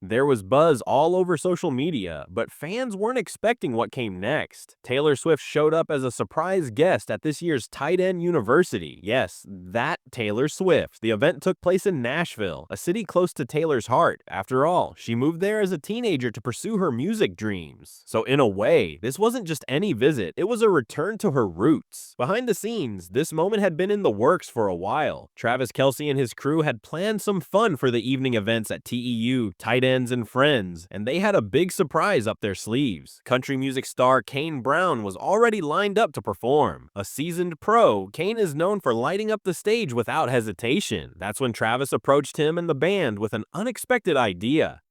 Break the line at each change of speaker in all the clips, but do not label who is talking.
There was buzz all over social media, but fans weren't expecting what came next. Taylor Swift showed up as a surprise guest at this year's Tight End University. Yes, that Taylor Swift. The event took place in Nashville, a city close to Taylor's heart. After all, she moved there as a teenager to pursue her music dreams. So in a way, this wasn't just any visit, it was a return to her roots. Behind the scenes, this moment had been in the works for a while. Travis Kelce and his crew had planned some fun for the evening events at TEU, Tight Ends and Friends, and they had a big surprise up their sleeves. Country music star Kane Brown was already lined up to perform. A seasoned pro, Kane is known for lighting up the stage without hesitation. That's when Travis approached him and the band with an unexpected idea.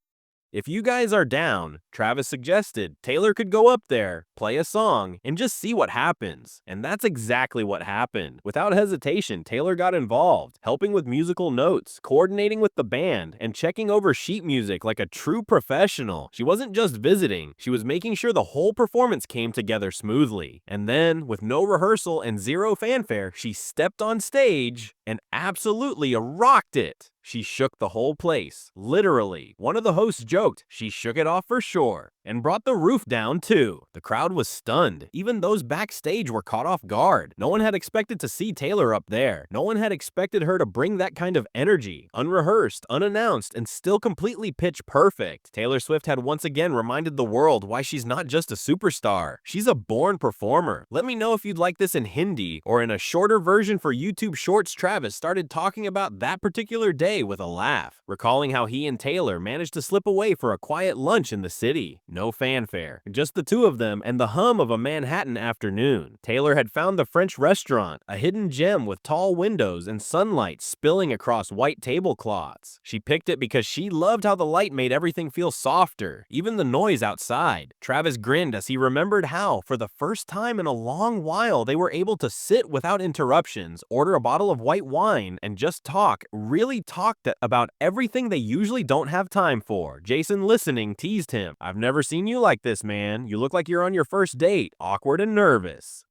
If you guys are down, Travis suggested Taylor could go up there, play a song, and just see what happens. And that's exactly what happened. Without hesitation, Taylor got involved, helping with musical notes, coordinating with the band, and checking over sheet music like a true professional. She wasn't just visiting, she was making sure the whole performance came together smoothly. And then, with no rehearsal and zero fanfare, she stepped on stage and absolutely rocked it. She shook the whole place, literally. One of the hosts joked, she shook it off for sure, and brought the roof down too. The crowd was stunned. Even those backstage were caught off guard. No one had expected to see Taylor up there. No one had expected her to bring that kind of energy, unrehearsed, unannounced, and still completely pitch perfect. Taylor Swift had once again reminded the world why she's not just a superstar. She's a born performer. Let me know if you'd like this in Hindi, or in a shorter version for YouTube Shorts. Travis started talking about that particular day with a laugh, recalling how he and Taylor managed to slip away for a quiet lunch in the city. No fanfare, just the two of them and the hum of a Manhattan afternoon. Taylor had found the French restaurant, a hidden gem with tall windows and sunlight spilling across white tablecloths. She picked it because she loved how the light made everything feel softer, even the noise outside. Travis grinned as he remembered how, for the first time in a long while, they were able to sit without interruptions, order a bottle of white wine, and just talk, really talk about everything they usually don't have time for. Jason, listening, teased him. "I've never seen you like this, man. You look like you're on your first date, awkward and nervous."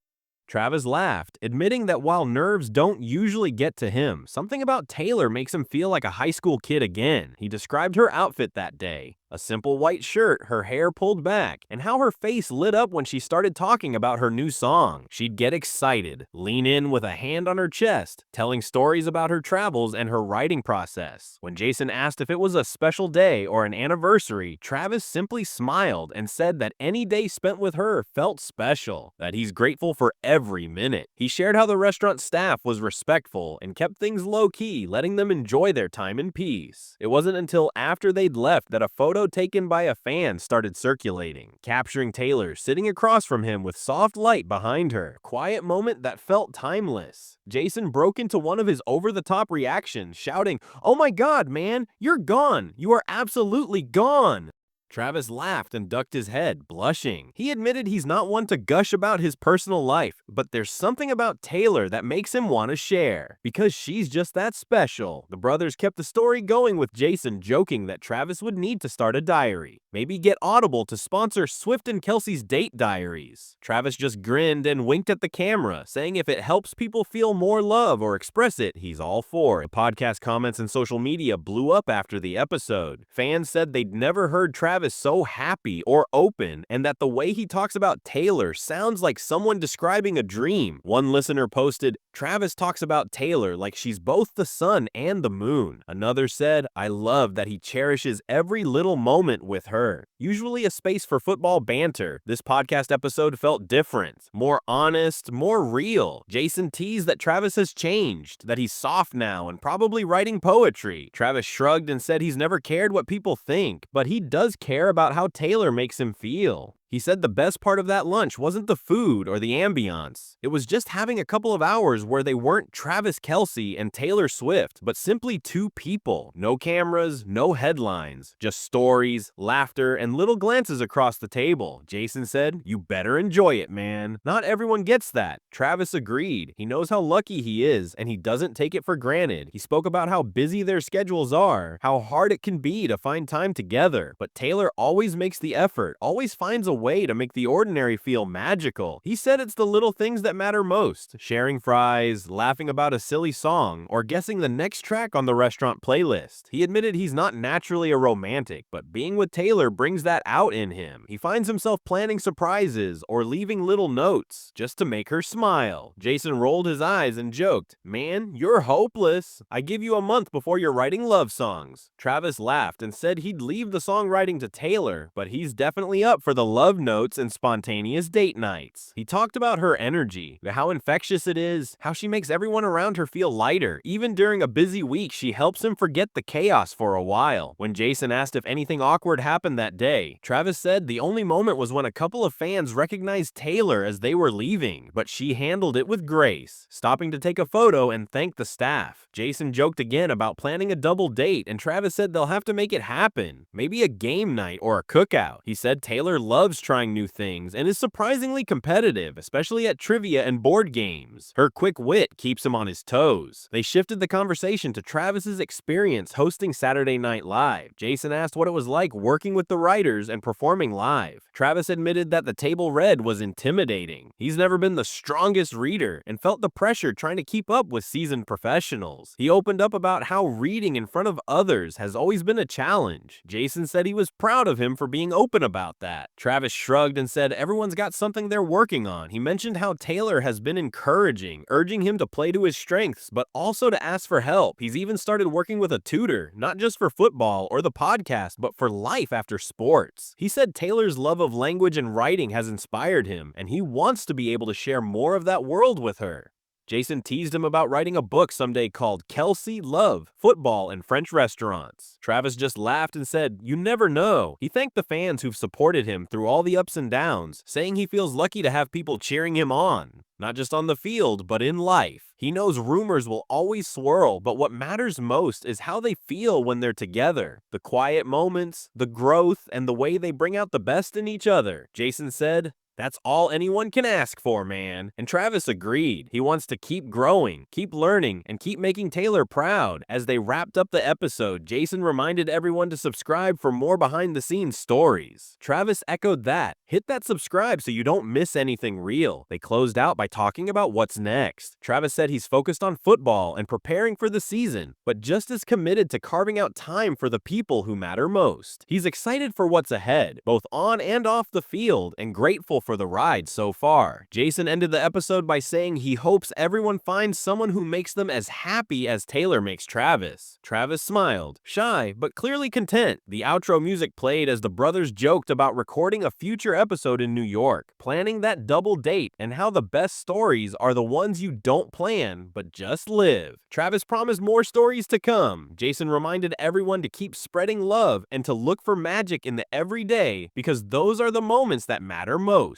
Travis laughed, admitting that while nerves don't usually get to him, something about Taylor makes him feel like a high school kid again. He described her outfit that day. A simple white shirt, her hair pulled back, and how her face lit up when she started talking about her new song. She'd get excited, lean in with a hand on her chest, telling stories about her travels and her writing process. When Jason asked if it was a special day or an anniversary, Travis simply smiled and said that any day spent with her felt special, that he's grateful for every minute. He shared how the restaurant staff was respectful and kept things low-key, letting them enjoy their time in peace. It wasn't until after they'd left that a photo taken by a fan started circulating, capturing Taylor sitting across from him with soft light behind her. Quiet moment that felt timeless. Jason broke into one of his over-the-top reactions, shouting, "Oh my God, man, you're gone! You are absolutely gone!" Travis laughed and ducked his head, blushing. He admitted he's not one to gush about his personal life, but there's something about Taylor that makes him want to share, because she's just that special. The brothers kept the story going with Jason joking that Travis would need to start a diary. Maybe get Audible to sponsor Swift and Kelce's date diaries. Travis just grinned and winked at the camera, saying if it helps people feel more love or express it, he's all for it. Podcast comments and social media blew up after the episode. Fans said they'd never heard Travis so happy or open, and that the way he talks about Taylor sounds like someone describing a dream. One listener posted, "Travis talks about Taylor like she's both the sun and the moon." Another said, "I love that he cherishes every little moment with her." Usually a space for football banter, this podcast episode felt different, more honest, more real. Jason teased that Travis has changed, that he's soft now and probably writing poetry. Travis shrugged and said he's never cared what people think, but he does care about how Taylor makes him feel. He said the best part of that lunch wasn't the food or the ambiance. It was just having a couple of hours where they weren't Travis Kelce and Taylor Swift, but simply two people. No cameras, no headlines, just stories, laughter, and little glances across the table. Jason said, "You better enjoy it, man." Not everyone gets that. Travis agreed. He knows how lucky he is, and he doesn't take it for granted. He spoke about how busy their schedules are, how hard it can be to find time together, but Taylor always makes the effort, always finds a way to make the ordinary feel magical. He said it's the little things that matter most: sharing fries, laughing about a silly song, or guessing the next track on the restaurant playlist. He admitted he's not naturally a romantic, but being with Taylor brings that out in him. He finds himself planning surprises or leaving little notes just to make her smile. Jason rolled his eyes and joked, "Man, you're hopeless. I give you a month before you're writing love songs." Travis laughed and said he'd leave the songwriting to Taylor, but he's definitely up for the love notes and spontaneous date nights. He talked about her energy, how infectious it is, how she makes everyone around her feel lighter. Even during a busy week, she helps him forget the chaos for a while. When Jason asked if anything awkward happened that day, Travis said the only moment was when a couple of fans recognized Taylor as they were leaving, but she handled it with grace, stopping to take a photo and thank the staff. Jason joked again about planning a double date, and Travis said they'll have to make it happen. Maybe a game night or a cookout. He said Taylor loves trying new things and is surprisingly competitive, especially at trivia and board games. Her quick wit keeps him on his toes. They shifted the conversation to Travis's experience hosting Saturday Night Live. Jason asked what it was like working with the writers and performing live. Travis admitted that the table read was intimidating. He's never been the strongest reader and felt the pressure trying to keep up with seasoned professionals. He opened up about how reading in front of others has always been a challenge. Jason said he was proud of him for being open about that. Travis shrugged and said everyone's got something they're working on. He mentioned how Taylor has been encouraging, urging him to play to his strengths, but also to ask for help. He's even started working with a tutor, not just for football or the podcast, but for life after sports. He said Taylor's love of language and writing has inspired him, and he wants to be able to share more of that world with her. Jason teased him about writing a book someday called Kelce, Love, Football, and French Restaurants. Travis just laughed and said, "You never know." He thanked the fans who've supported him through all the ups and downs, saying he feels lucky to have people cheering him on. Not just on the field, but in life. He knows rumors will always swirl, but what matters most is how they feel when they're together. The quiet moments, the growth, and the way they bring out the best in each other. Jason said, "That's all anyone can ask for, man." And Travis agreed. He wants to keep growing, keep learning, and keep making Taylor proud. As they wrapped up the episode, Jason reminded everyone to subscribe for more behind-the-scenes stories. Travis echoed that. Hit that subscribe so you don't miss anything real. They closed out by talking about what's next. Travis said he's focused on football and preparing for the season, but just as committed to carving out time for the people who matter most. He's excited for what's ahead, both on and off the field, and grateful for the ride so far. Jason ended the episode by saying he hopes everyone finds someone who makes them as happy as Taylor makes Travis. Travis smiled, shy but clearly content. The outro music played as the brothers joked about recording a future episode in New York, planning that double date, and how the best stories are the ones you don't plan but just live. Travis promised more stories to come. Jason reminded everyone to keep spreading love and to look for magic in the everyday, because those are the moments that matter most.